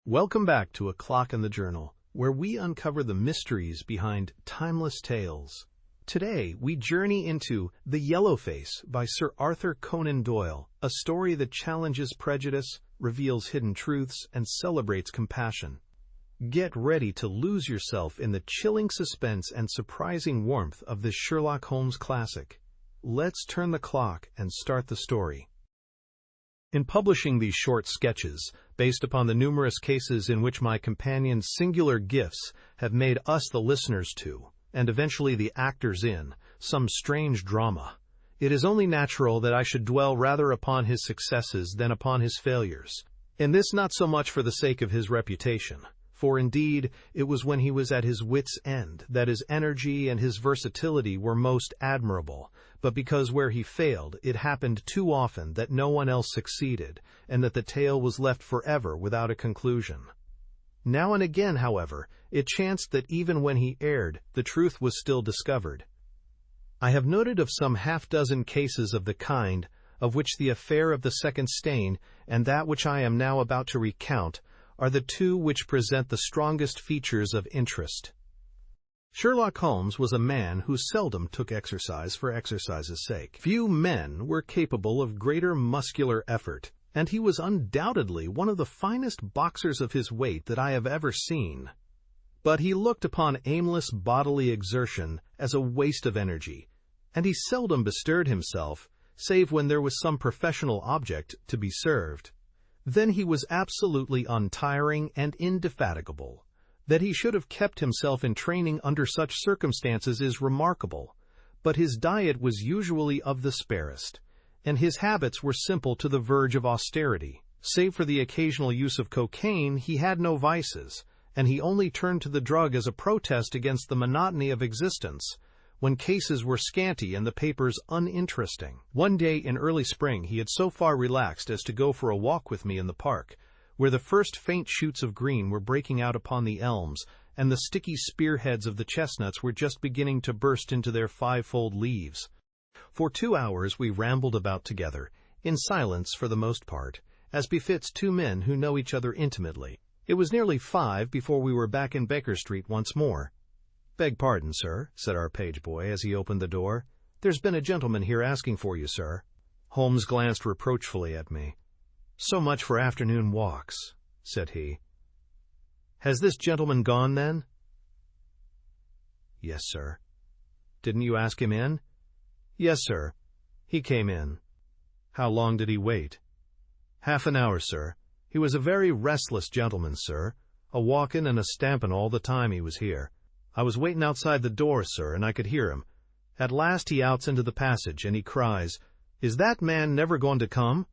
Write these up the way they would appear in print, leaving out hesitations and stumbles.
Welcome back to A Clock in the Journal, where we uncover the mysteries behind timeless tales. Today, we journey into The Yellow Face by Sir Arthur Conan Doyle, a story that challenges prejudice, reveals hidden truths, and celebrates compassion. Get ready to lose yourself in the chilling suspense and surprising warmth of this Sherlock Holmes classic. Let's turn the clock and start the story. In publishing these short sketches, based upon the numerous cases in which my companion's singular gifts have made us the listeners to, and eventually the actors in, some strange drama, it is only natural that I should dwell rather upon his successes than upon his failures, and this not so much for the sake of his reputation, for indeed it was when he was at his wits' end that his energy and his versatility were most admirable, but because where he failed, it happened too often that no one else succeeded, and that the tale was left forever without a conclusion. Now and again, however, it chanced that even when he erred, the truth was still discovered. I have noted of some half-dozen cases of the kind, of which the affair of the second stain and that which I am now about to recount are the two which present the strongest features of interest. Sherlock Holmes was a man who seldom took exercise for exercise's sake. Few men were capable of greater muscular effort, and he was undoubtedly one of the finest boxers of his weight that I have ever seen. But he looked upon aimless bodily exertion as a waste of energy, and he seldom bestirred himself, save when there was some professional object to be served. Then he was absolutely untiring and indefatigable. That he should have kept himself in training under such circumstances is remarkable, but his diet was usually of the sparest, and his habits were simple to the verge of austerity. Save for the occasional use of cocaine, he had no vices, and he only turned to the drug as a protest against the monotony of existence, when cases were scanty and the papers uninteresting. One day in early spring he had so far relaxed as to go for a walk with me in the park, where the first faint shoots of green were breaking out upon the elms, and the sticky spearheads of the chestnuts were just beginning to burst into their fivefold leaves. For 2 hours we rambled about together, in silence for the most part, as befits two men who know each other intimately. It was nearly 5 before we were back in Baker Street once more. "Beg pardon, sir," said our page boy as he opened the door. "There's been a gentleman here asking for you, sir." Holmes glanced reproachfully at me. "So much for afternoon walks," said he. "Has this gentleman gone, then?" "Yes, sir." "Didn't you ask him in?" "Yes, sir. He came in." "How long did he wait?" "Half an hour, sir. He was a very restless gentleman, sir, a walkin' and a stampin' all the time he was here. I was waiting outside the door, sir, and I could hear him. At last he outs into the passage, and he cries, 'Is that man never going to come?'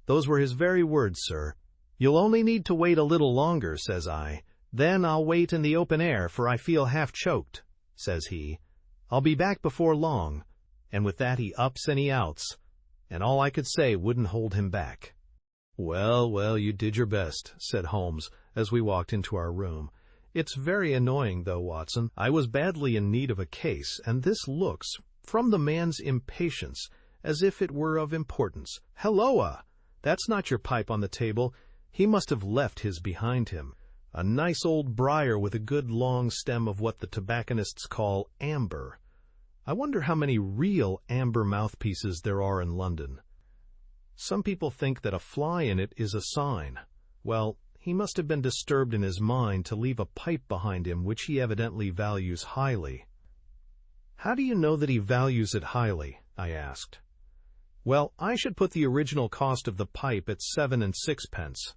Those were his very words, sir. 'You'll only need to wait a little longer,' says I. 'Then I'll wait in the open air, for I feel half choked,' says he. 'I'll be back before long.' And with that he ups and he outs, and all I could say wouldn't hold him back." "Well, well, you did your best," said Holmes, as we walked into our room. "It's very annoying, though, Watson. I was badly in need of a case, and this looks, from the man's impatience, as if it were of importance. Halloa! That's not your pipe on the table. He must have left his behind him. A nice old briar with a good long stem of what the tobacconists call amber. I wonder how many real amber mouthpieces there are in London. Some people think that a fly in it is a sign. Well, he must have been disturbed in his mind to leave a pipe behind him which he evidently values highly." "How do you know that he values it highly?" I asked. "Well, I should put the original cost of the pipe at 7 and 6 pence.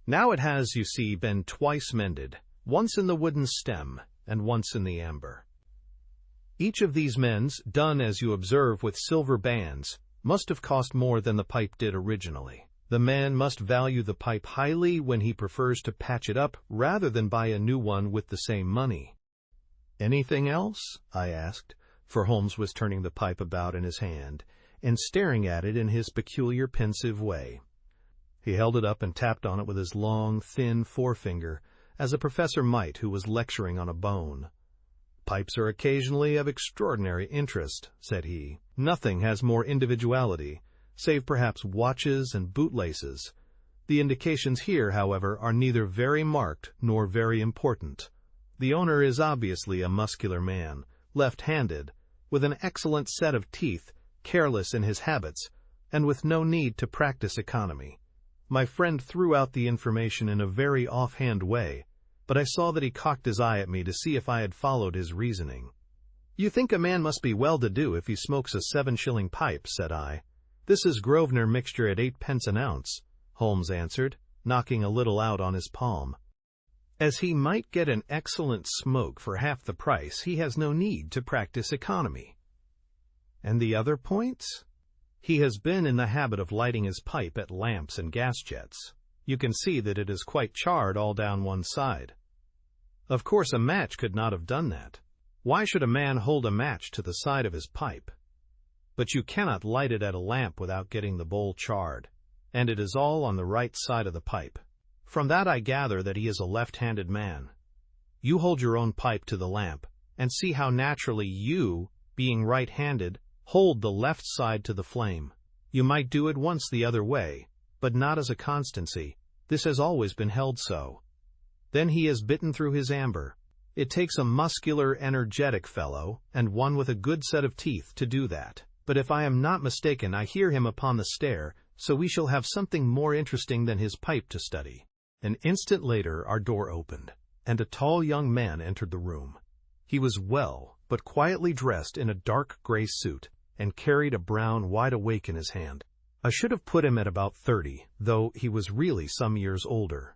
Now it has, you see, been twice mended, once in the wooden stem and once in the amber. Each of these mends, done as you observe with silver bands, must have cost more than the pipe did originally. The man must value the pipe highly when he prefers to patch it up rather than buy a new one with the same money." "Anything else?" I asked, for Holmes was turning the pipe about in his hand and staring at it in his peculiar pensive way. He held it up and tapped on it with his long, thin forefinger, as a professor might who was lecturing on a bone. "Pipes are occasionally of extraordinary interest," said he. "Nothing has more individuality, save perhaps watches and bootlaces. The indications here, however, are neither very marked nor very important. The owner is obviously a muscular man, left-handed, with an excellent set of teeth, careless in his habits, and with no need to practice economy. My friend threw out the information in a very offhand way, but I saw that he cocked his eye at me to see if I had followed his reasoning. "You think a man must be well-to-do if he smokes a 7-shilling pipe," said I. "This is Grosvenor mixture at 8 pence an ounce," Holmes answered, knocking a little out on his palm. "As he might get an excellent smoke for half the price, he has no need to practice economy." "And the other points?" "He has been in the habit of lighting his pipe at lamps and gas jets. You can see that it is quite charred all down one side. Of course a match could not have done that. Why should a man hold a match to the side of his pipe? But you cannot light it at a lamp without getting the bowl charred, and it is all on the right side of the pipe. From that I gather that he is a left-handed man. You hold your own pipe to the lamp, and see how naturally you, being right-handed, hold the left side to the flame. You might do it once the other way, but not as a constancy. This has always been held so. Then he has bitten through his amber. It takes a muscular, energetic fellow, and one with a good set of teeth, to do that. But if I am not mistaken, I hear him upon the stair, so we shall have something more interesting than his pipe to study." An instant later our door opened, and a tall young man entered the room. He was well, but quietly dressed in a dark gray suit, and carried a brown wide-awake in his hand. I should have put him at about 30, though he was really some years older.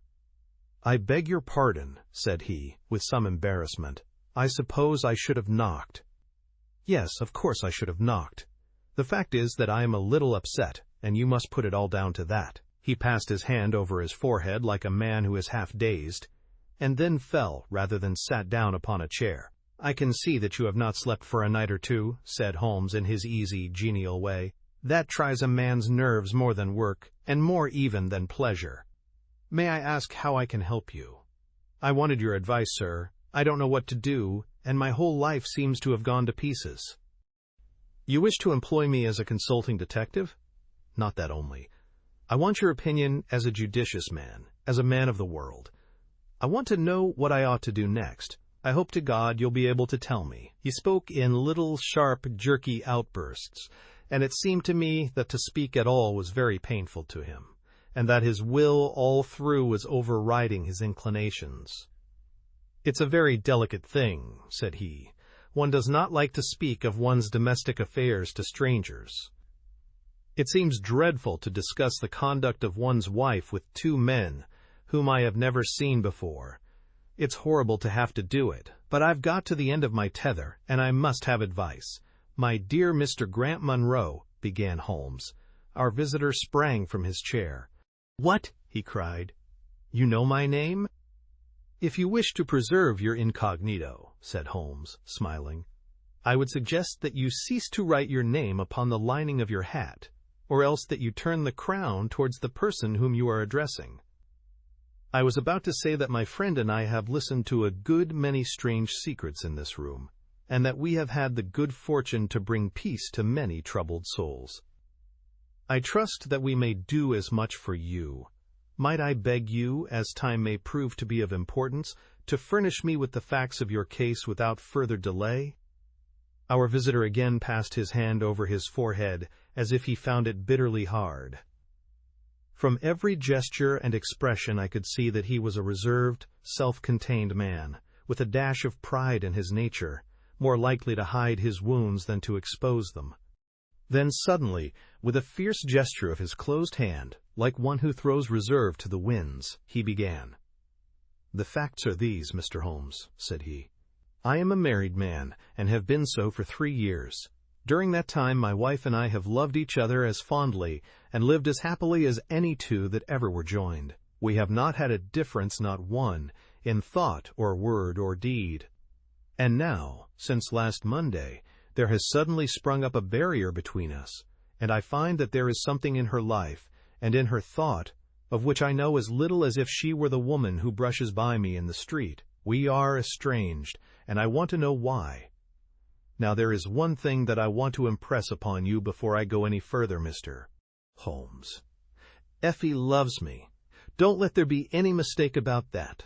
"I beg your pardon," said he, with some embarrassment. "I suppose I should have knocked." "Yes, of course I should have knocked. The fact is that I am a little upset, and you must put it all down to that." He passed his hand over his forehead like a man who is half-dazed, and then fell rather than sat down upon a chair. "I can see that you have not slept for a night or two," said Holmes in his easy, genial way. "That tries a man's nerves more than work, and more even than pleasure. May I ask how I can help you?" "I wanted your advice, sir. I don't know what to do, and my whole life seems to have gone to pieces." "You wish to employ me as a consulting detective?" "Not that only. I want your opinion as a judicious man, as a man of the world. I want to know what I ought to do next. I hope to God you'll be able to tell me." He spoke in little, sharp, jerky outbursts, and it seemed to me that to speak at all was very painful to him, and that his will all through was overriding his inclinations. "It's a very delicate thing," said he. "One does not like to speak of one's domestic affairs to strangers. It seems dreadful to discuss the conduct of one's wife with 2 men whom I have never seen before. It's horrible to have to do it, but I've got to the end of my tether, and I must have advice." "My dear Mr. Grant Munro," began Holmes. Our visitor sprang from his chair. "What?" he cried. "You know my name?" "If you wish to preserve your incognito," said Holmes, smiling, "I would suggest that you cease to write your name upon the lining of your hat, or else that you turn the crown towards the person whom you are addressing. I was about to say that my friend and I have listened to a good many strange secrets in this room, and that we have had the good fortune to bring peace to many troubled souls. I trust that we may do as much for you. Might I beg you, as time may prove to be of importance, to furnish me with the facts of your case without further delay?" Our visitor again passed his hand over his forehead, as if he found it bitterly hard. From every gesture and expression I could see that he was a reserved, self-contained man, with a dash of pride in his nature, more likely to hide his wounds than to expose them. Then suddenly, with a fierce gesture of his closed hand, like one who throws reserve to the winds, he began. "The facts are these, Mr. Holmes," said he. "I am a married man, and have been so for 3 years. During that time my wife and I have loved each other as fondly, and lived as happily as any two that ever were joined. We have not had a difference, not one, in thought or word or deed. And now, since last Monday, there has suddenly sprung up a barrier between us, and I find that there is something in her life, and in her thought, of which I know as little as if she were the woman who brushes by me in the street. We are estranged, and I want to know why. Now there is one thing that I want to impress upon you before I go any further, Mr. Holmes. Effie loves me, Don't let there be any mistake about that.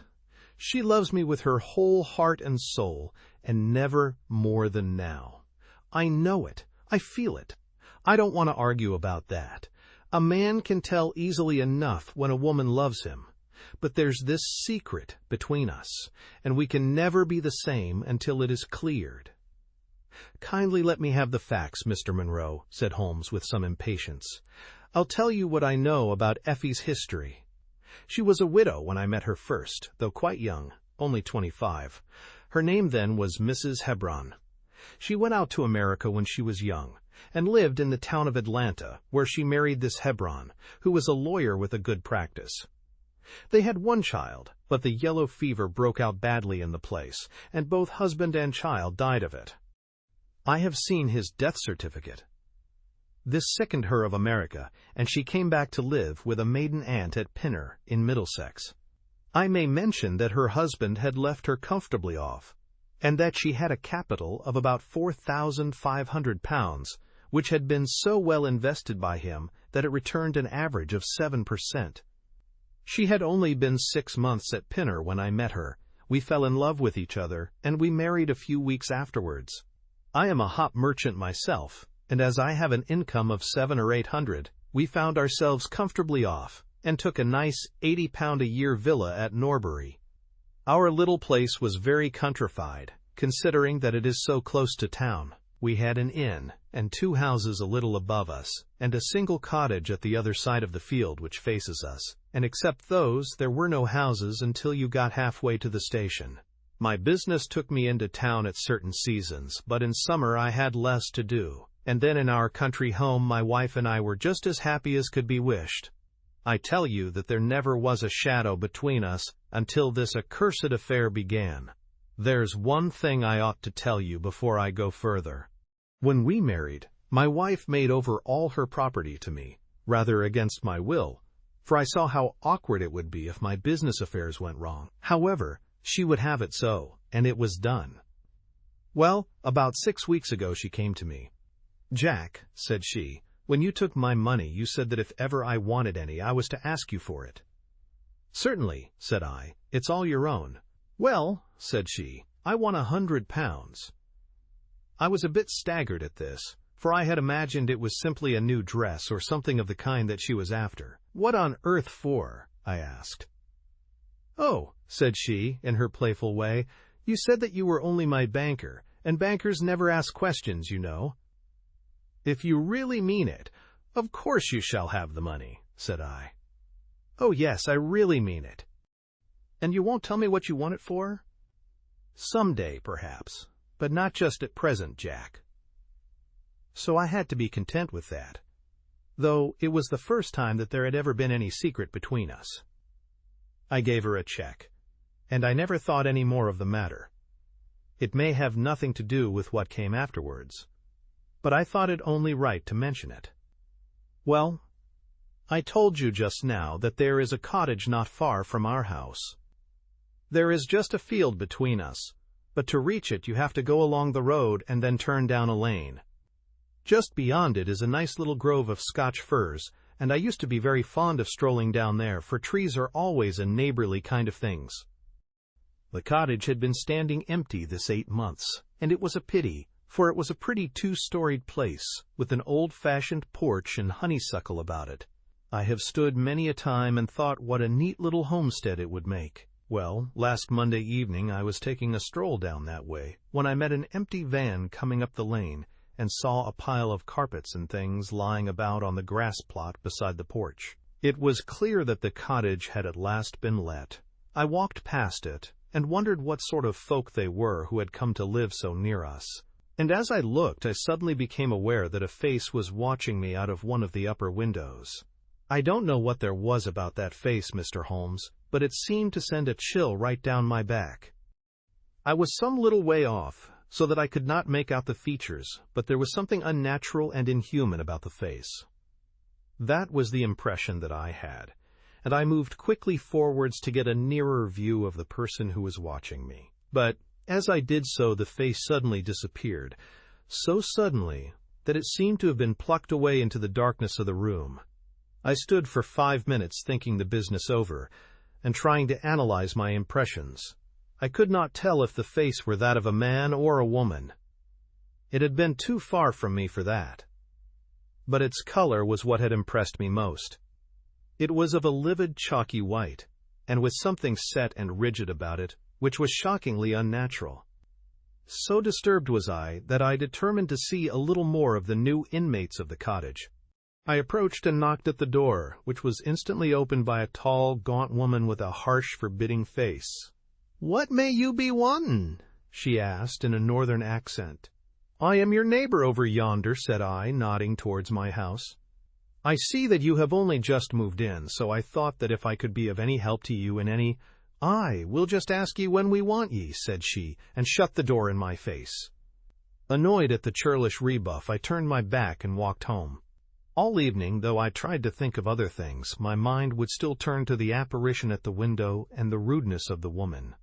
She loves me with her whole heart and soul, and never more than now. I know it. I feel it. I don't want to argue about that. A man can tell easily enough when a woman loves him. But there's this secret between us, and we can never be the same until it is cleared. Kindly let me have the facts, Mr. Monroe, said Holmes with some impatience. I'll tell you what I know about Effie's history. She was a widow when I met her first, though quite young, only 25. Her name then was Mrs. Hebron. She went out to America when she was young, and lived in the town of Atlanta, where she married this Hebron, who was a lawyer with a good practice. They had one child, but the yellow fever broke out badly in the place, and both husband and child died of it. I have seen his death certificate. This sickened her of America, and she came back to live with a maiden aunt at Pinner, in Middlesex. I may mention that her husband had left her comfortably off, and that she had a capital of about £4,500, which had been so well invested by him that it returned an average of 7%. She had only been 6 months at Pinner when I met her. We fell in love with each other, and we married a few weeks afterwards. I am a hop merchant myself, and as I have an income of £700 or £800, we found ourselves comfortably off, and took a nice £80-a-year villa at Norbury. Our little place was very countrified, considering that it is so close to town. We had an inn, and 2 houses a little above us, and a single cottage at the other side of the field which faces us, and except those, there were no houses until you got halfway to the station. My business took me into town at certain seasons, but in summer I had less to do, and then in our country home my wife and I were just as happy as could be wished. I tell you that there never was a shadow between us until this accursed affair began. There's one thing I ought to tell you before I go further. When we married, my wife made over all her property to me, rather against my will, for I saw how awkward it would be if my business affairs went wrong. However, she would have it so, and it was done. Well, about 6 weeks ago she came to me. "Jack," said she, "when you took my money, you said that if ever I wanted any, I was to ask you for it." "Certainly," said I, "it's all your own." "Well," said she, "I want £100. I was a bit staggered at this, for I had imagined it was simply a new dress or something of the kind that she was after. "What on earth for?" I asked. "Oh," said she, in her playful way, "you said that you were only my banker, and bankers never ask questions, you know." "If you really mean it, of course you shall have the money," said I. "Oh yes, I really mean it." "And you won't tell me what you want it for?" "Some day, perhaps, but not just at present, Jack." So I had to be content with that, though it was the first time that there had ever been any secret between us. I gave her a check, and I never thought any more of the matter. It may have nothing to do with what came afterwards, but I thought it only right to mention it. Well, I told you just now that there is a cottage not far from our house. There is just a field between us, but to reach it you have to go along the road and then turn down a lane. Just beyond it is a nice little grove of Scotch firs, and I used to be very fond of strolling down there, for trees are always a neighborly kind of things. The cottage had been standing empty this 8 months, and it was a pity, for it was a pretty 2-storied place, with an old-fashioned porch and honeysuckle about it. I have stood many a time and thought what a neat little homestead it would make. Well, last Monday evening I was taking a stroll down that way, when I met an empty van coming up the lane, and saw a pile of carpets and things lying about on the grass plot beside the porch. It was clear that the cottage had at last been let. I walked past it, and wondered what sort of folk they were who had come to live so near us. And as I looked, I suddenly became aware that a face was watching me out of one of the upper windows. I don't know what there was about that face, Mr. Holmes, but it seemed to send a chill right down my back. I was some little way off, so that I could not make out the features, but there was something unnatural and inhuman about the face. That was the impression that I had, and I moved quickly forwards to get a nearer view of the person who was watching me. But as I did so, the face suddenly disappeared, so suddenly that it seemed to have been plucked away into the darkness of the room. I stood for 5 minutes thinking the business over, and trying to analyze my impressions. I could not tell if the face were that of a man or a woman. It had been too far from me for that. But its color was what had impressed me most. It was of a livid chalky white, and with something set and rigid about it, which was shockingly unnatural. So disturbed was I that I determined to see a little more of the new inmates of the cottage. I approached and knocked at the door, which was instantly opened by a tall, gaunt woman with a harsh, forbidding face. "What may you be wantin'?" she asked in a northern accent. "I am your neighbor over yonder," said I, nodding towards my house. "I see that you have only just moved in, so I thought that if I could be of any help to you in any—" "Aye, we'll just ask ye when we want ye," said she, and shut the door in my face. Annoyed at the churlish rebuff, I turned my back and walked home. All evening, though I tried to think of other things, my mind would still turn to the apparition at the window and the rudeness of the woman.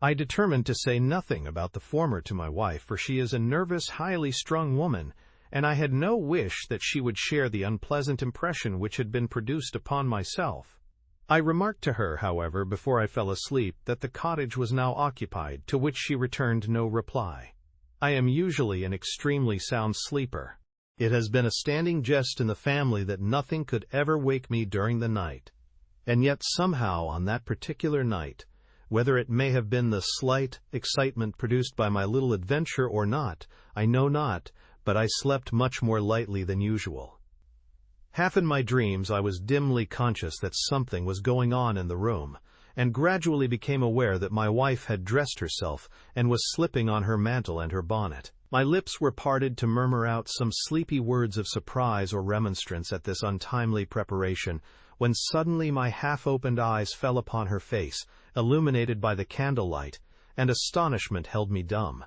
I determined to say nothing about the former to my wife, for she is a nervous, highly strung woman, and I had no wish that she would share the unpleasant impression which had been produced upon myself. I remarked to her, however, before I fell asleep, that the cottage was now occupied, to which she returned no reply. I am usually an extremely sound sleeper. It has been a standing jest in the family that nothing could ever wake me during the night. And yet somehow on that particular night, whether it may have been the slight excitement produced by my little adventure or not, I know not, but I slept much more lightly than usual. Half in my dreams I was dimly conscious that something was going on in the room, and gradually became aware that my wife had dressed herself and was slipping on her mantle and her bonnet. My lips were parted to murmur out some sleepy words of surprise or remonstrance at this untimely preparation, when suddenly my half-opened eyes fell upon her face, illuminated by the candlelight, and astonishment held me dumb.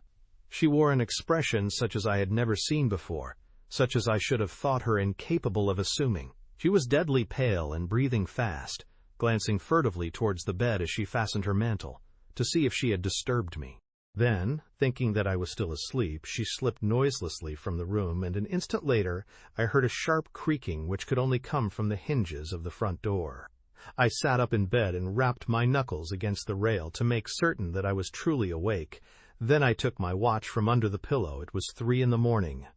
She wore an expression such as I had never seen before, such as I should have thought her incapable of assuming. She was deadly pale and breathing fast, glancing furtively towards the bed as she fastened her mantle, to see if she had disturbed me. Then, thinking that I was still asleep, she slipped noiselessly from the room, and an instant later I heard a sharp creaking which could only come from the hinges of the front door. I sat up in bed and rapped my knuckles against the rail to make certain that I was truly awake. Then I took my watch from under the pillow. It was 3 a.m.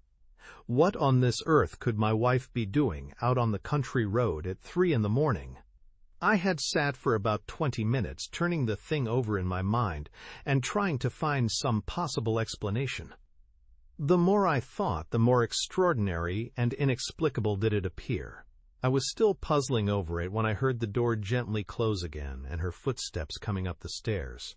What on this earth could my wife be doing out on the country road at 3 a.m? I had sat for about 20 minutes turning the thing over in my mind and trying to find some possible explanation. The more I thought, the more extraordinary and inexplicable did it appear. I was still puzzling over it when I heard the door gently close again and her footsteps coming up the stairs.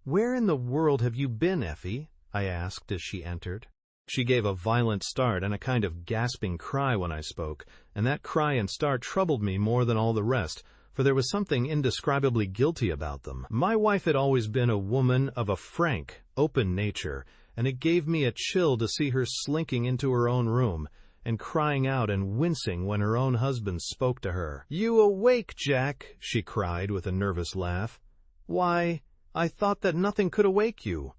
"Where in the world have you been, Effie?" I asked as she entered. She gave a violent start and a kind of gasping cry when I spoke, and that cry and start troubled me more than all the rest, for there was something indescribably guilty about them. My wife had always been a woman of a frank, open nature, and it gave me a chill to see her slinking into her own room, and crying out and wincing when her own husband spoke to her. "You awake, Jack?" she cried with a nervous laugh. "Why, I thought that nothing could awake you."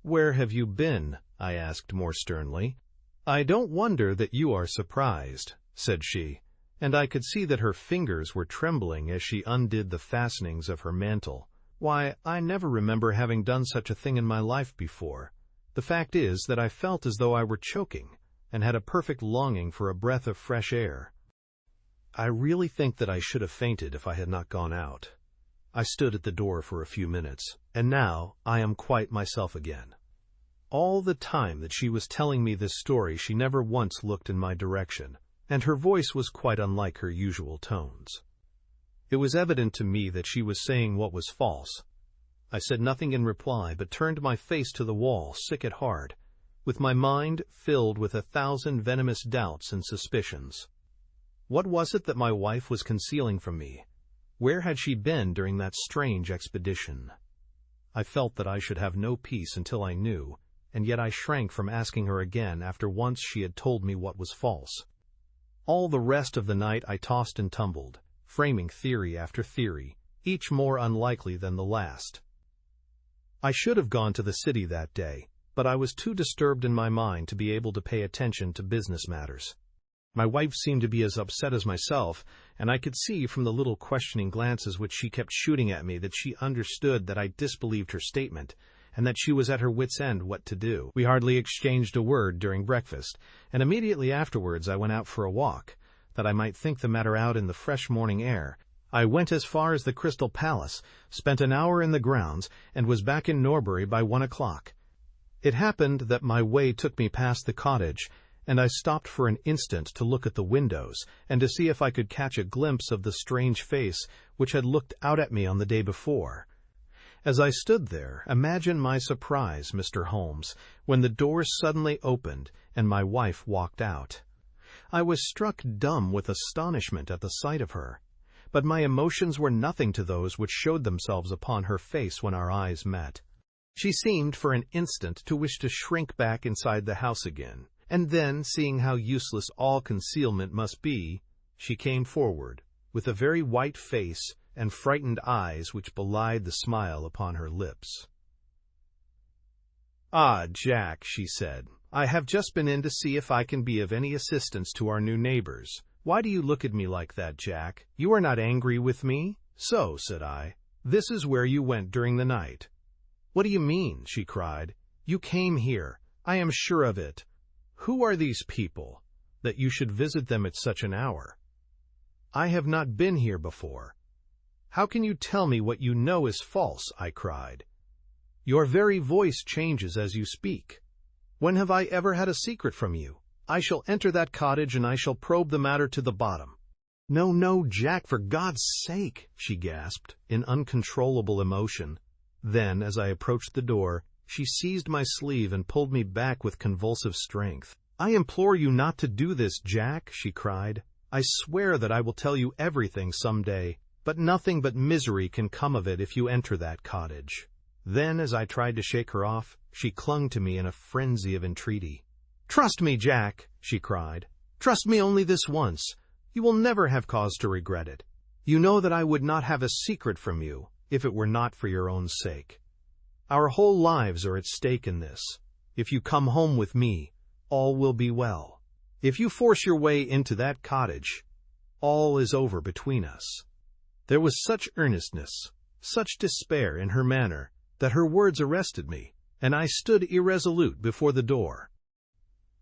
"Where have you been?" I asked more sternly. "I don't wonder that you are surprised," said she, and I could see that her fingers were trembling as she undid the fastenings of her mantle. "Why, I never remember having done such a thing in my life before. The fact is that I felt as though I were choking, and had a perfect longing for a breath of fresh air. I really think that I should have fainted if I had not gone out. I stood at the door for a few minutes, and now I am quite myself again." All the time that she was telling me this story she never once looked in my direction, and her voice was quite unlike her usual tones. It was evident to me that she was saying what was false. I said nothing in reply, but turned my face to the wall, sick at heart, with my mind filled with 1,000 venomous doubts and suspicions. What was it that my wife was concealing from me? Where had she been during that strange expedition? I felt that I should have no peace until I knew, and yet I shrank from asking her again after once she had told me what was false. All the rest of the night I tossed and tumbled, framing theory after theory, each more unlikely than the last. I should have gone to the city that day, but I was too disturbed in my mind to be able to pay attention to business matters. My wife seemed to be as upset as myself, and I could see from the little questioning glances which she kept shooting at me that she understood that I disbelieved her statement, and that she was at her wit's end what to do. We hardly exchanged a word during breakfast, and immediately afterwards I went out for a walk, that I might think the matter out in the fresh morning air. I went as far as the Crystal Palace, spent an hour in the grounds, and was back in Norbury by 1 o'clock. It happened that my way took me past the cottage, and I stopped for an instant to look at the windows, and to see if I could catch a glimpse of the strange face which had looked out at me on the day before. As I stood there, imagine my surprise, Mr. Holmes, when the door suddenly opened and my wife walked out. I was struck dumb with astonishment at the sight of her, but my emotions were nothing to those which showed themselves upon her face when our eyes met. She seemed for an instant to wish to shrink back inside the house again, and then, seeing how useless all concealment must be, she came forward, with a very white face and frightened eyes which belied the smile upon her lips. "Ah, Jack," she said, "I have just been in to see if I can be of any assistance to our new neighbors. Why do you look at me like that, Jack? You are not angry with me?" "So," said I, "this is where you went during the night." "What do you mean?" she cried. "You came here. I am sure of it. Who are these people, that you should visit them at such an hour?" "I have not been here before." "How can you tell me what you know is false?" I cried. "Your very voice changes as you speak. When have I ever had a secret from you? I shall enter that cottage and I shall probe the matter to the bottom." "No, no, Jack, for God's sake," she gasped, in uncontrollable emotion. Then, as I approached the door, she seized my sleeve and pulled me back with convulsive strength. "I implore you not to do this, Jack," she cried. "I swear that I will tell you everything some day, but nothing but misery can come of it if you enter that cottage." Then, as I tried to shake her off, she clung to me in a frenzy of entreaty. "Trust me, Jack," she cried. "Trust me only this once. You will never have cause to regret it. You know that I would not have a secret from you, if it were not for your own sake. Our whole lives are at stake in this. If you come home with me, all will be well. If you force your way into that cottage, all is over between us." There was such earnestness, such despair in her manner, that her words arrested me, and I stood irresolute before the door.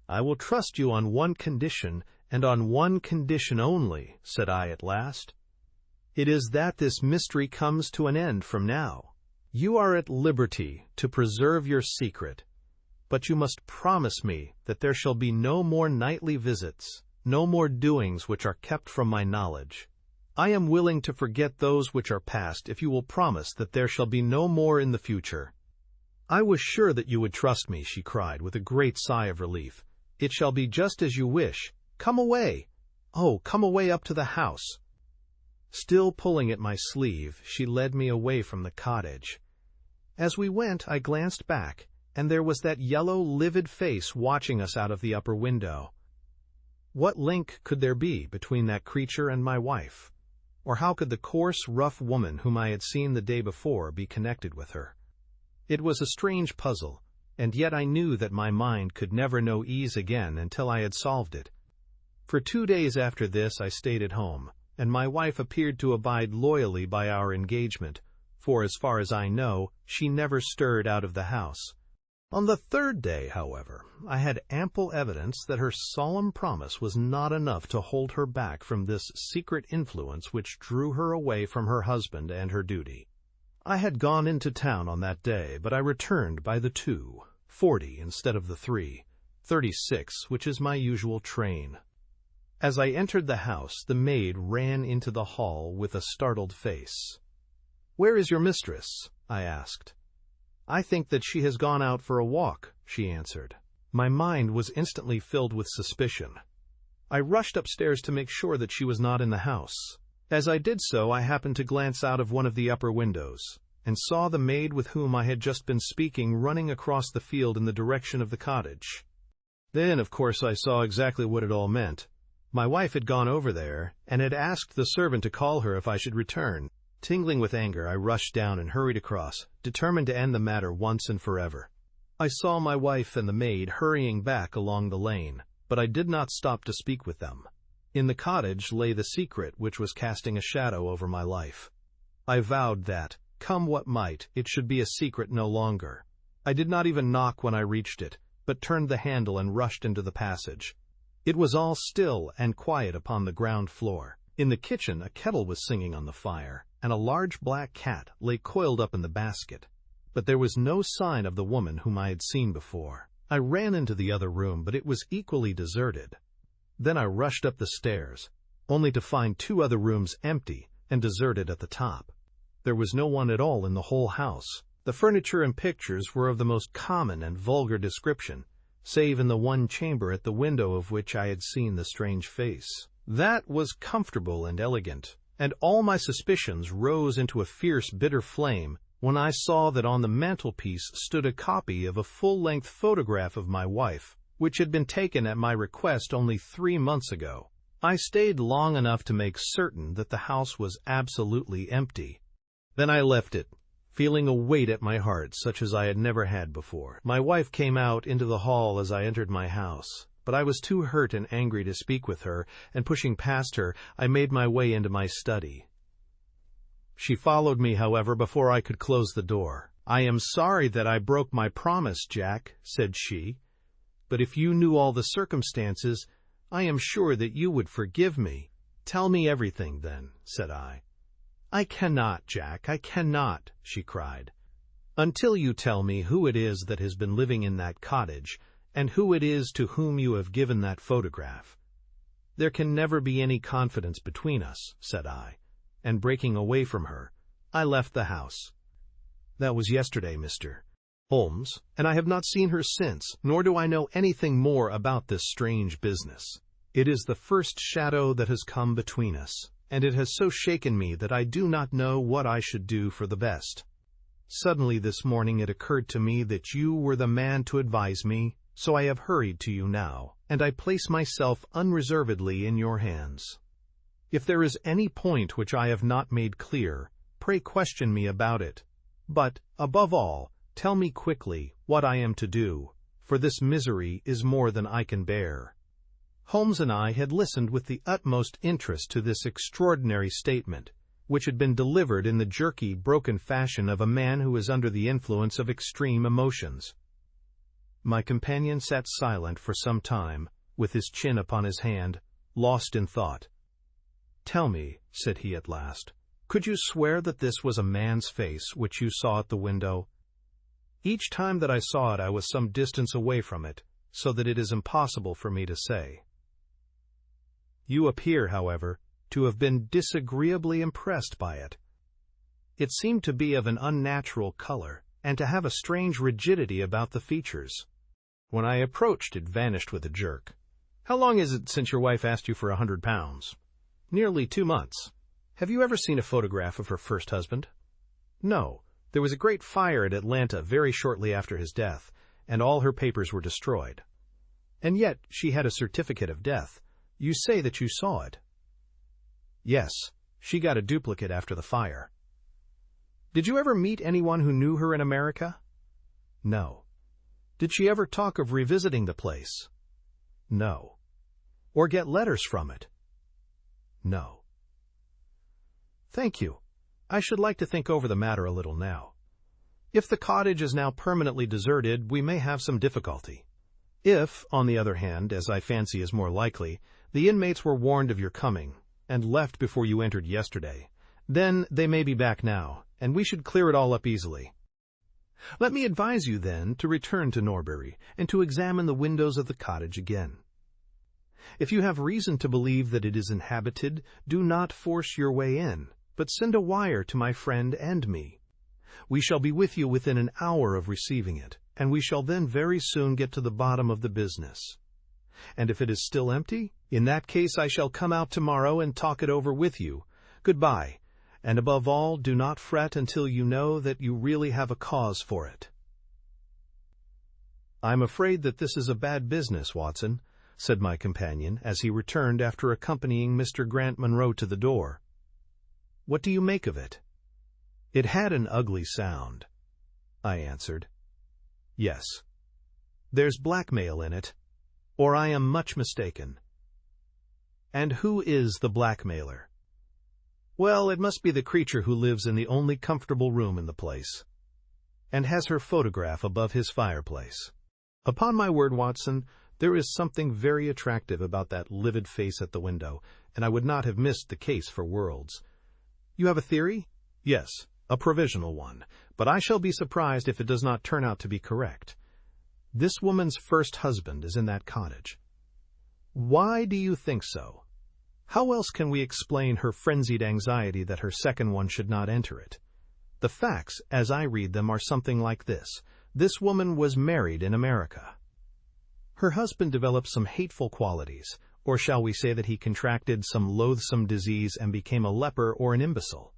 "I will trust you on one condition, and on one condition only," said I at last. "It is that this mystery comes to an end from now. You are at liberty to preserve your secret, but you must promise me that there shall be no more nightly visits, no more doings which are kept from my knowledge. I am willing to forget those which are past if you will promise that there shall be no more in the future." "I was sure that you would trust me," she cried with a great sigh of relief. "It shall be just as you wish. Come away. Oh, come away up to the house." Still pulling at my sleeve, she led me away from the cottage. As we went, I glanced back, and there was that yellow, livid face watching us out of the upper window. What link could there be between that creature and my wife? Or how could the coarse, rough woman whom I had seen the day before be connected with her? It was a strange puzzle, and yet I knew that my mind could never know ease again until I had solved it. For 2 days after this I stayed at home, and my wife appeared to abide loyally by our engagement, for as far as I know, she never stirred out of the house. On the 3rd day, however, I had ample evidence that her solemn promise was not enough to hold her back from this secret influence which drew her away from her husband and her duty. I had gone into town on that day, but I returned by the 2:40 instead of the 3:36, which is my usual train. As I entered the house, the maid ran into the hall with a startled face. "Where is your mistress?" I asked. "I think that she has gone out for a walk," she answered. My mind was instantly filled with suspicion. I rushed upstairs to make sure that she was not in the house. As I did so, I happened to glance out of one of the upper windows, and saw the maid with whom I had just been speaking running across the field in the direction of the cottage. Then, of course, I saw exactly what it all meant. My wife had gone over there, and had asked the servant to call her if I should return. Tingling with anger, I rushed down and hurried across, determined to end the matter once and forever. I saw my wife and the maid hurrying back along the lane. but I did not stop to speak with them. In the cottage lay the secret which was casting a shadow over my life. I vowed that, come what might, it should be a secret no longer. I did not even knock when I reached it, but turned the handle and rushed into the passage. It was all still and quiet upon the ground floor. In the kitchen a kettle was singing on the fire, and a large black cat lay coiled up in the basket. But there was no sign of the woman whom I had seen before. I ran into the other room, but it was equally deserted. Then I rushed up the stairs, only to find 2 other rooms empty and deserted at the top. There was no one at all in the whole house. The furniture and pictures were of the most common and vulgar description, save in the one chamber at the window of which I had seen the strange face. That was comfortable and elegant, and all my suspicions rose into a fierce, bitter flame when I saw that on the mantelpiece stood a copy of a full-length photograph of my wife, which had been taken at my request only 3 months ago. I stayed long enough to make certain that the house was absolutely empty. Then I left it, feeling a weight at my heart such as I had never had before. My wife came out into the hall as I entered my house, but I was too hurt and angry to speak with her, and pushing past her, I made my way into my study. She followed me, however, before I could close the door. "I am sorry that I broke my promise, Jack," said she, "but if you knew all the circumstances, I am sure that you would forgive me." "Tell me everything, then," said I. "I cannot, Jack, I cannot," she cried, "until you tell me who it is that has been living in that cottage, and who it is to whom you have given that photograph. There can never be any confidence between us," said I, and breaking away from her, I left the house. That was yesterday, Mr. Holmes, and I have not seen her since, nor do I know anything more about this strange business. It is the first shadow that has come between us, and it has so shaken me that I do not know what I should do for the best. Suddenly this morning it occurred to me that you were the man to advise me, so I have hurried to you now, and I place myself unreservedly in your hands. If there is any point which I have not made clear, pray question me about it. But, above all, tell me quickly what I am to do, for this misery is more than I can bear." Holmes and I had listened with the utmost interest to this extraordinary statement, which had been delivered in the jerky, broken fashion of a man who is under the influence of extreme emotions. My companion sat silent for some time, with his chin upon his hand, lost in thought. "Tell me," said he at last, "could you swear that this was a man's face which you saw at the window?" "Each time that I saw it I was some distance away from it, so that it is impossible for me to say." "You appear, however, to have been disagreeably impressed by it. It seemed to be of an unnatural color, and to have a strange rigidity about the features. When I approached, it vanished with a jerk." "How long is it since your wife asked you for £100? "Nearly 2 months. Have you ever seen a photograph of her first husband?" "No. There was a great fire at Atlanta very shortly after his death, and all her papers were destroyed." "And yet she had a certificate of death. You say that you saw it." "Yes. She got a duplicate after the fire." "Did you ever meet anyone who knew her in America?" "No." "Did she ever talk of revisiting the place?" "No." "Or get letters from it?" "No." "Thank you. I should like to think over the matter a little now. If the cottage is now permanently deserted, we may have some difficulty. If, on the other hand, as I fancy is more likely, the inmates were warned of your coming, and left before you entered yesterday, then they may be back now, and we should clear it all up easily. Let me advise you, then, to return to Norbury, and to examine the windows of the cottage again. If you have reason to believe that it is inhabited, do not force your way in, but send a wire to my friend and me. We shall be with you within an hour of receiving it, and we shall then very soon get to the bottom of the business. And if it is still empty, in that case I shall come out tomorrow and talk it over with you. Goodbye, and above all, do not fret until you know that you really have a cause for it." "I'm afraid that this is a bad business, Watson," said my companion, as he returned after accompanying Mr. Grant Munro to the door. "What do you make of it?" "It had an ugly sound," I answered. "Yes." "There's blackmail in it." or I am much mistaken. And who is the blackmailer? Well, it must be the creature who lives in the only comfortable room in the place, and has her photograph above his fireplace. Upon my word, Watson, there is something very attractive about that livid face at the window, and I would not have missed the case for worlds. You have a theory? Yes, a provisional one, but I shall be surprised if it does not turn out to be correct. This woman's first husband is in that cottage. Why do you think so? How else can we explain her frenzied anxiety that her second one should not enter it? The facts, as I read them, are something like this. This woman was married in America. Her husband developed some hateful qualities, or shall we say that he contracted some loathsome disease and became a leper or an imbecile.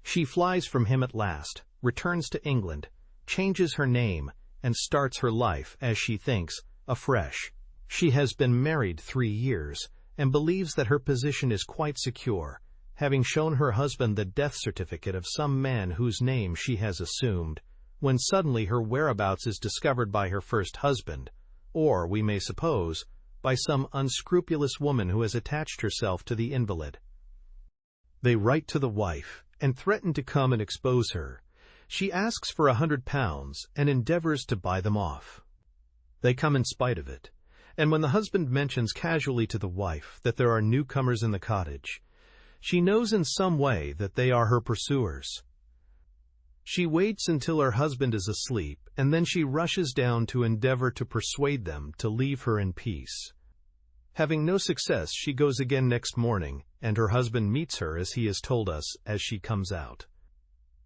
She flies from him at last, returns to England, changes her name, and starts her life, as she thinks, afresh. She has been married 3 years, and believes that her position is quite secure, having shown her husband the death certificate of some man whose name she has assumed, when suddenly her whereabouts is discovered by her first husband, or, we may suppose, by some unscrupulous woman who has attached herself to the invalid. They write to the wife, and threaten to come and expose her. She asks for £100, and endeavors to buy them off. They come in spite of it. And when the husband mentions casually to the wife that there are newcomers in the cottage, she knows in some way that they are her pursuers. She waits until her husband is asleep, and then she rushes down to endeavor to persuade them to leave her in peace. Having no success, she goes again next morning, and her husband meets her, as he has told us, as she comes out.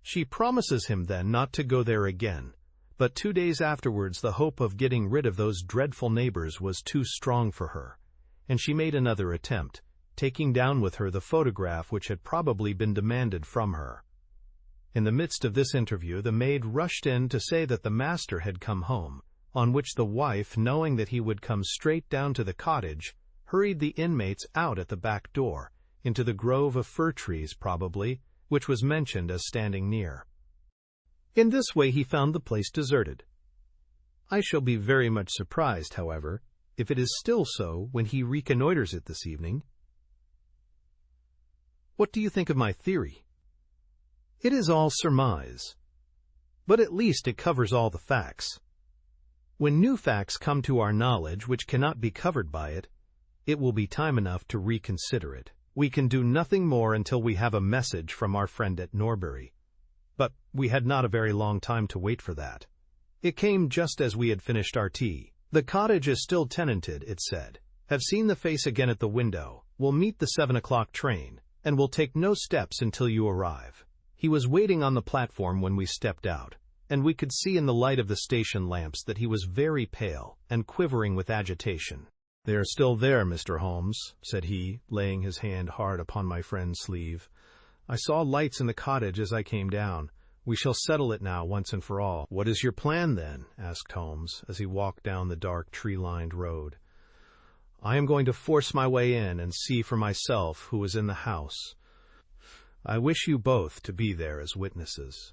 She promises him then not to go there again. But 2 days afterwards the hope of getting rid of those dreadful neighbors was too strong for her, and she made another attempt, taking down with her the photograph which had probably been demanded from her. In the midst of this interview the maid rushed in to say that the master had come home, on which the wife, knowing that he would come straight down to the cottage, hurried the inmates out at the back door, into the grove of fir trees probably, which was mentioned as standing near. In this way he found the place deserted. I shall be very much surprised, however, if it is still so when he reconnoiters it this evening. What do you think of my theory? It is all surmise, but at least it covers all the facts. When new facts come to our knowledge which cannot be covered by it, it will be time enough to reconsider it. We can do nothing more until we have a message from our friend at Norbury. But we had not a very long time to wait for that. It came just as we had finished our tea. The cottage is still tenanted, it said. Have seen the face again at the window. Will meet the 7 o'clock train, and will take no steps until you arrive. He was waiting on the platform when we stepped out, and we could see in the light of the station lamps that he was very pale and quivering with agitation. They are still there, Mr. Holmes, said he, laying his hand hard upon my friend's sleeve. I saw lights in the cottage as I came down. We shall settle it now once and for all. What is your plan, then? Asked Holmes, as he walked down the dark tree-lined road. I am going to force my way in and see for myself who is in the house. I wish you both to be there as witnesses.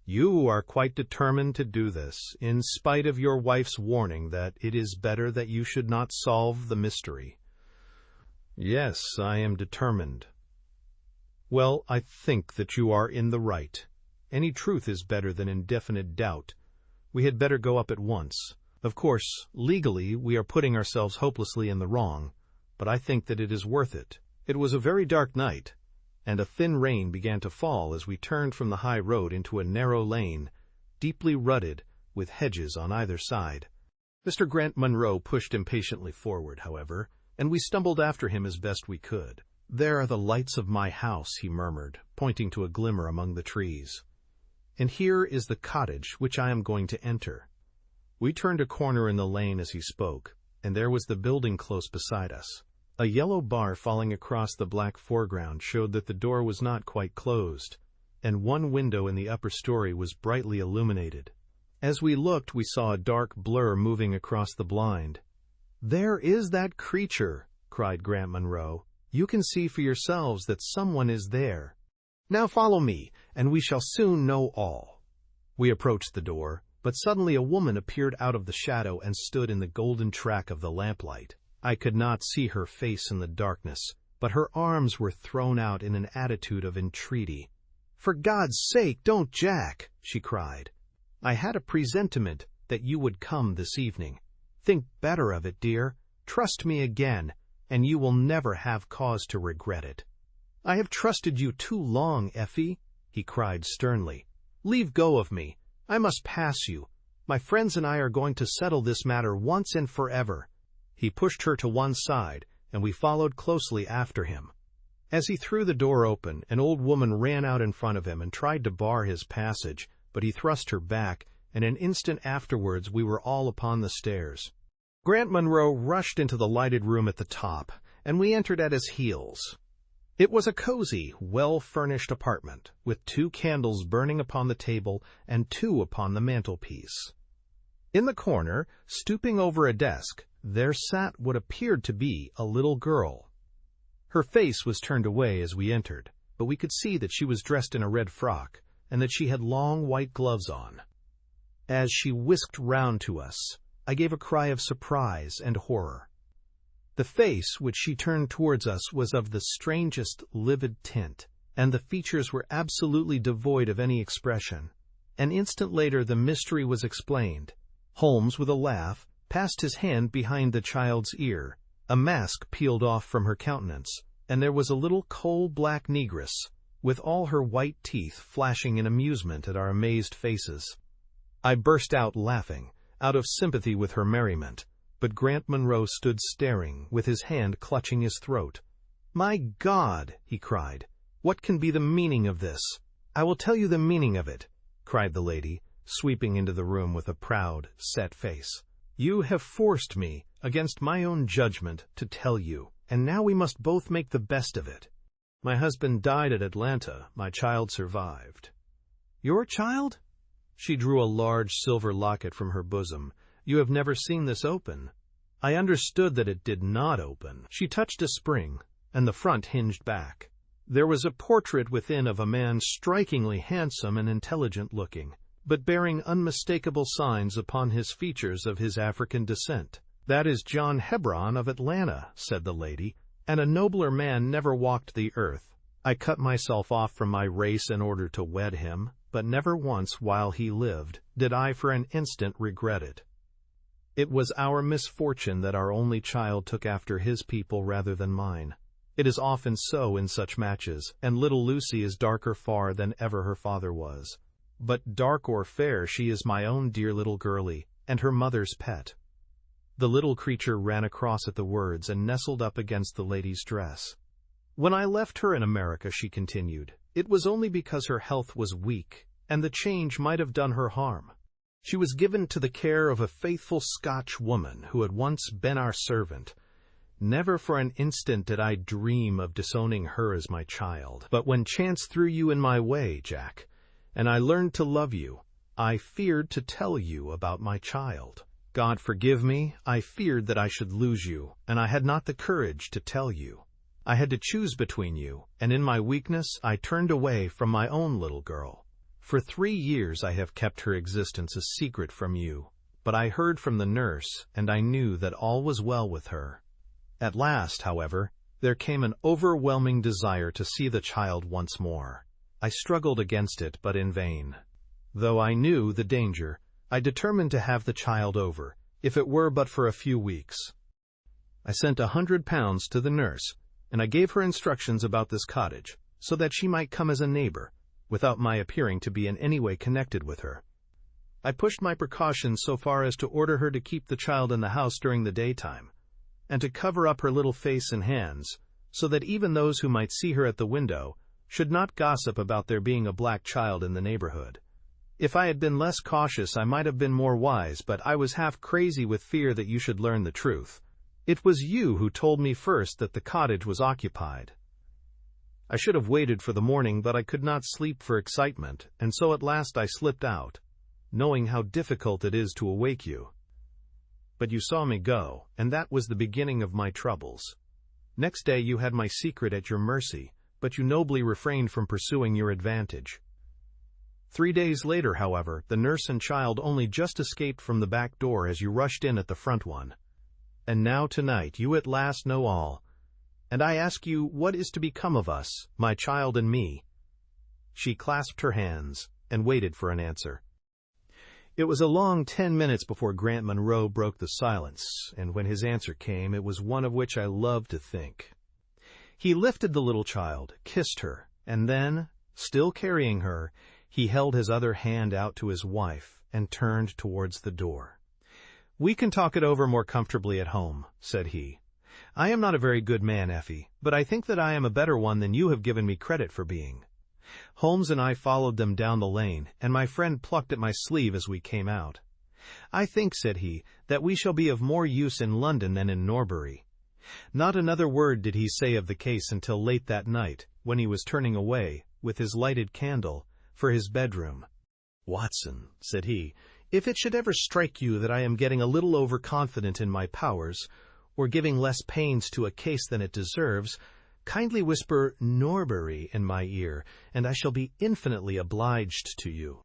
You are quite determined to do this, in spite of your wife's warning that it is better that you should not solve the mystery. Yes, I am determined. Well, I think that you are in the right. Any truth is better than indefinite doubt. We had better go up at once. Of course, legally, we are putting ourselves hopelessly in the wrong, but I think that it is worth it. It was a very dark night, and a thin rain began to fall as we turned from the high road into a narrow lane, deeply rutted, with hedges on either side. Mr. Grant Munro pushed impatiently forward, however, and we stumbled after him as best we could. There are the lights of my house, he murmured, pointing to a glimmer among the trees. And here is the cottage which I am going to enter. We turned a corner in the lane as he spoke, and there was the building close beside us. A yellow bar falling across the black foreground showed that the door was not quite closed, and one window in the upper story was brightly illuminated. As we looked, we saw a dark blur moving across the blind. "There is that creature!" cried Grant Munro. "You can see for yourselves that someone is there. Now follow me, and we shall soon know all." We approached the door, but suddenly a woman appeared out of the shadow and stood in the golden track of the lamplight. I could not see her face in the darkness, but her arms were thrown out in an attitude of entreaty. "For God's sake, don't, Jack!" she cried. "I had a presentiment that you would come this evening. Think better of it, dear. Trust me again, and you will never have cause to regret it." "I have trusted you too long, Effie," he cried sternly. "Leave go of me. I must pass you. My friends and I are going to settle this matter once and forever." He pushed her to one side, and we followed closely after him. As he threw the door open, an old woman ran out in front of him and tried to bar his passage, but he thrust her back, and an instant afterwards we were all upon the stairs. Grant Munro rushed into the lighted room at the top, and we entered at his heels. It was a cozy, well-furnished apartment, with 2 candles burning upon the table and 2 upon the mantelpiece. In the corner, stooping over a desk, there sat what appeared to be a little girl. Her face was turned away as we entered, but we could see that she was dressed in a red frock, and that she had long white gloves on. As she whisked round to us, I gave a cry of surprise and horror. The face which she turned towards us was of the strangest livid tint, and the features were absolutely devoid of any expression. An instant later the mystery was explained. Holmes, with a laugh, passed his hand behind the child's ear. A mask peeled off from her countenance, and there was a little coal-black negress, with all her white teeth flashing in amusement at our amazed faces. I burst out laughing, out of sympathy with her merriment, but Grant Munro stood staring, with his hand clutching his throat. "My God!" he cried. "What can be the meaning of this?" "I will tell you the meaning of it," cried the lady, sweeping into the room with a proud, set face. "You have forced me, against my own judgment, to tell you, and now we must both make the best of it. My husband died at Atlanta. My child survived." "Your child?" She drew a large silver locket from her bosom. "You have never seen this open." I understood that it did not open. She touched a spring, and the front hinged back. There was a portrait within of a man strikingly handsome and intelligent-looking, but bearing unmistakable signs upon his features of his African descent. "That is John Hebron of Atlanta," said the lady, "and a nobler man never walked the earth. I cut myself off from my race in order to wed him, but never once while he lived did I for an instant regret it. It was our misfortune that our only child took after his people rather than mine. It is often so in such matches, and little Lucy is darker far than ever her father was. But dark or fair, she is my own dear little girlie, and her mother's pet." The little creature ran across at the words and nestled up against the lady's dress. "When I left her in America," she continued, "it was only because her health was weak, and the change might have done her harm. She was given to the care of a faithful Scotch woman who had once been our servant. Never for an instant did I dream of disowning her as my child. But when chance threw you in my way, Jack, and I learned to love you, I feared to tell you about my child. God forgive me, I feared that I should lose you, and I had not the courage to tell you. I had to choose between you, and in my weakness I turned away from my own little girl. For 3 years I have kept her existence a secret from you, but I heard from the nurse, and I knew that all was well with her. At last, however, there came an overwhelming desire to see the child once more. I struggled against it, but in vain. Though I knew the danger, I determined to have the child over, if it were but for a few weeks. I sent £100 to the nurse, and I gave her instructions about this cottage, so that she might come as a neighbor, without my appearing to be in any way connected with her. I pushed my precautions so far as to order her to keep the child in the house during the daytime, and to cover up her little face and hands, so that even those who might see her at the window should not gossip about there being a black child in the neighborhood. If I had been less cautious, I might have been more wise, but I was half crazy with fear that you should learn the truth. It was you who told me first that the cottage was occupied. I should have waited for the morning, but I could not sleep for excitement, and so at last I slipped out, knowing how difficult it is to awake you. But you saw me go, and that was the beginning of my troubles. Next day you had my secret at your mercy, but you nobly refrained from pursuing your advantage. 3 days later, however, the nurse and child only just escaped from the back door as you rushed in at the front one. And now tonight you at last know all. And I ask you, what is to become of us, my child and me?" She clasped her hands and waited for an answer. It was a long 10 minutes before Grant Munro broke the silence, and when his answer came, it was one of which I love to think. He lifted the little child, kissed her, and then, still carrying her, he held his other hand out to his wife and turned towards the door. "We can talk it over more comfortably at home," said he. "I am not a very good man, Effie, but I think that I am a better one than you have given me credit for being." Holmes and I followed them down the lane, and my friend plucked at my sleeve as we came out. "I think," said he, "that we shall be of more use in London than in Norbury." Not another word did he say of the case until late that night, when he was turning away, with his lighted candle, for his bedroom. "Watson," said he, "if it should ever strike you that I am getting a little overconfident in my powers, or giving less pains to a case than it deserves, kindly whisper Norbury in my ear, and I shall be infinitely obliged to you."